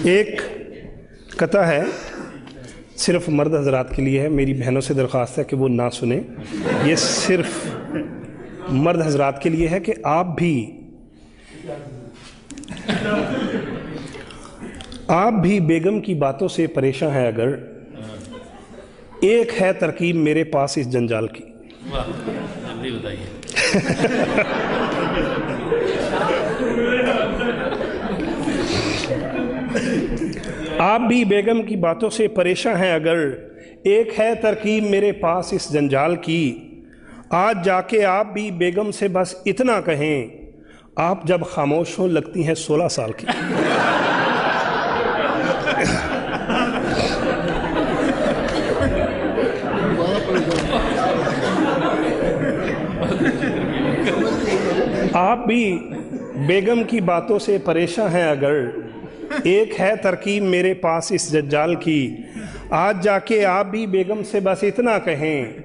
एक कथा है, सिर्फ मर्द हजरात के लिए है। मेरी बहनों से दरख्वास्त है कि वो ना सुने। ये सिर्फ मर्द हजरात के लिए है कि आप भी बेगम की बातों से परेशान हैं अगर, एक है तरकीब मेरे पास इस जंजाल की। वाह, जल्दी बताइए। आप भी बेगम की बातों से परेशान हैं अगर, एक है तरकीब मेरे पास इस जंजाल की। आज जाके आप भी बेगम से बस इतना कहें, आप जब खामोश हों लगती हैं 16 साल की। आप भी बेगम की बातों से परेशान हैं अगर, एक है तरकीब मेरे पास इस जंजाल की। आज जाके आप भी बेगम से बस इतना कहें,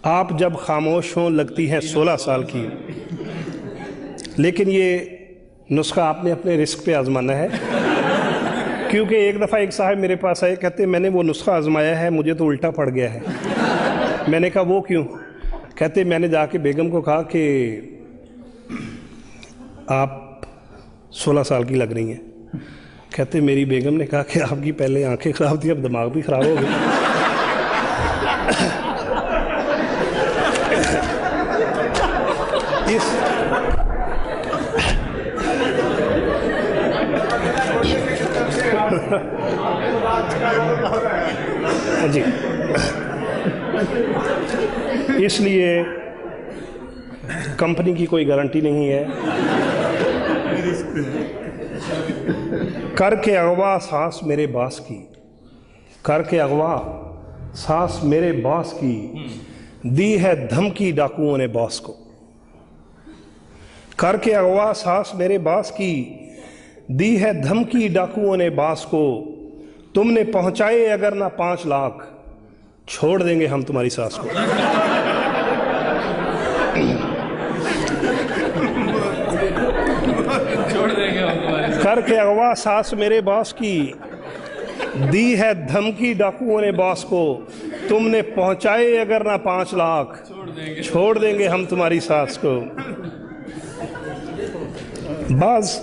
आप जब खामोश हों लगती हैं 16 साल की। लेकिन ये नुस्खा आपने अपने रिस्क पे आजमाना है, क्योंकि एक दफ़ा एक साहब मेरे पास आए, कहते मैंने वो नुस्खा आजमाया है, मुझे तो उल्टा पड़ गया है। मैंने कहा वो क्यों? कहते मैंने जाके बेगम को कहा कि आप 16 साल की लग रही हैं। कहते मेरी बेगम ने कहा कि आपकी पहले आंखें ख़राब थी, अब दिमाग भी ख़राब हो गया। जी, इसलिए कंपनी की कोई गारंटी नहीं है। करके अगवा सांस मेरे बास की, करके अगवा सांस मेरे बास की, दी है धमकी डाकुओं ने बॉस को। करके अगवा सांस मेरे बास की, दी है धमकी डाकुओं ने बास को। तुमने पहुंचाए अगर ना 5 लाख, छोड़ देंगे हम तुम्हारी सास को। छोड़ देंगे हम तुम्हारी सास। करके अगवा सांस मेरे बास की, दी है धमकी डाकुओं ने बास को। तुमने पहुंचाए अगर ना 5 लाख, छोड़ देंगे हम तुम्हारी सास को। बाज़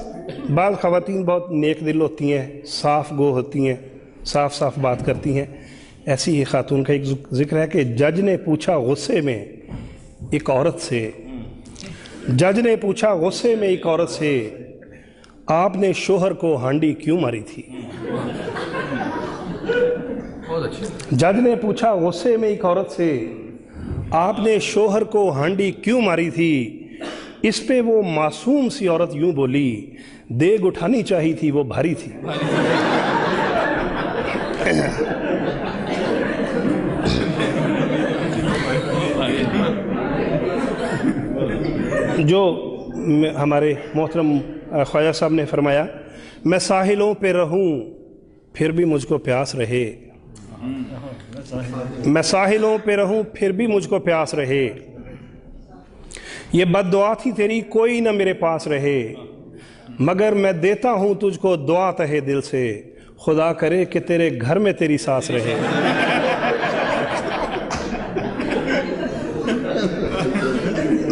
ख़वातीन बहुत नेक दिल होती हैं, साफ गो होती हैं, साफ साफ बात करती हैं। ऐसी ही खातून का एक जिक्र है कि जज ने पूछा गुस्से में एक औरत से, जज ने पूछा गुस्से में एक औरत से, आपने शोहर को हांडी क्यों मारी थी? बहुत अच्छी। जज ने पूछा गुस्से में एक औरत से, आपने शोहर को हांडी क्यों मारी थी? इस पे वो मासूम सी औरत यूं बोली, देग उठानी चाहिए थी, वो भारी थी। जो हमारे मोहतरम ख्वाजा साहब ने फरमाया, मैं साहिलों पे रहूं फिर भी मुझको प्यास रहे, मैं साहिलों पे रहूं फिर भी मुझको प्यास रहे। ये बद्दुआ थी तेरी कोई ना मेरे पास रहे, मगर मैं देता हूं तुझको दुआ तहे दिल से, खुदा करे कि तेरे घर में तेरी सास रहे।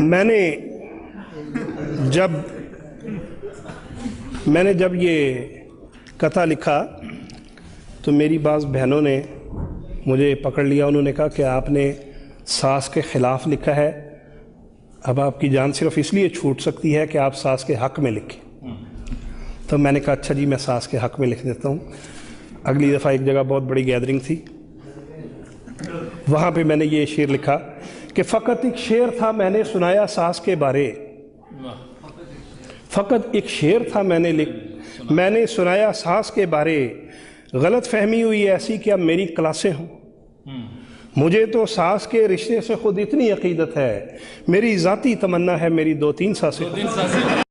मैंने जब ये कथा लिखा तो मेरी बाज़ बहनों ने मुझे पकड़ लिया। उन्होंने कहा कि आपने सास के ख़िलाफ़ लिखा है, अब आपकी जान सिर्फ इसलिए छूट सकती है कि आप सास के हक़ में लिखें। तो मैंने कहा अच्छा जी, मैं सास के हक़ में लिख देता हूँ। अगली दफ़ा एक जगह बहुत बड़ी गैदरिंग थी, वहाँ पे मैंने ये शेर लिखा कि फ़कत एक शेर था मैंने सुनाया सास के बारे, फ़कत एक शेर था मैंने सुनाया सास के बारे। गलत फहमी हुई ऐसी कि अब मेरी क्लासें हों, मुझे तो सास के रिश्ते से खुद इतनी अकीदत है, मेरी ज़ाती तमन्ना है मेरी 2-3 सासें।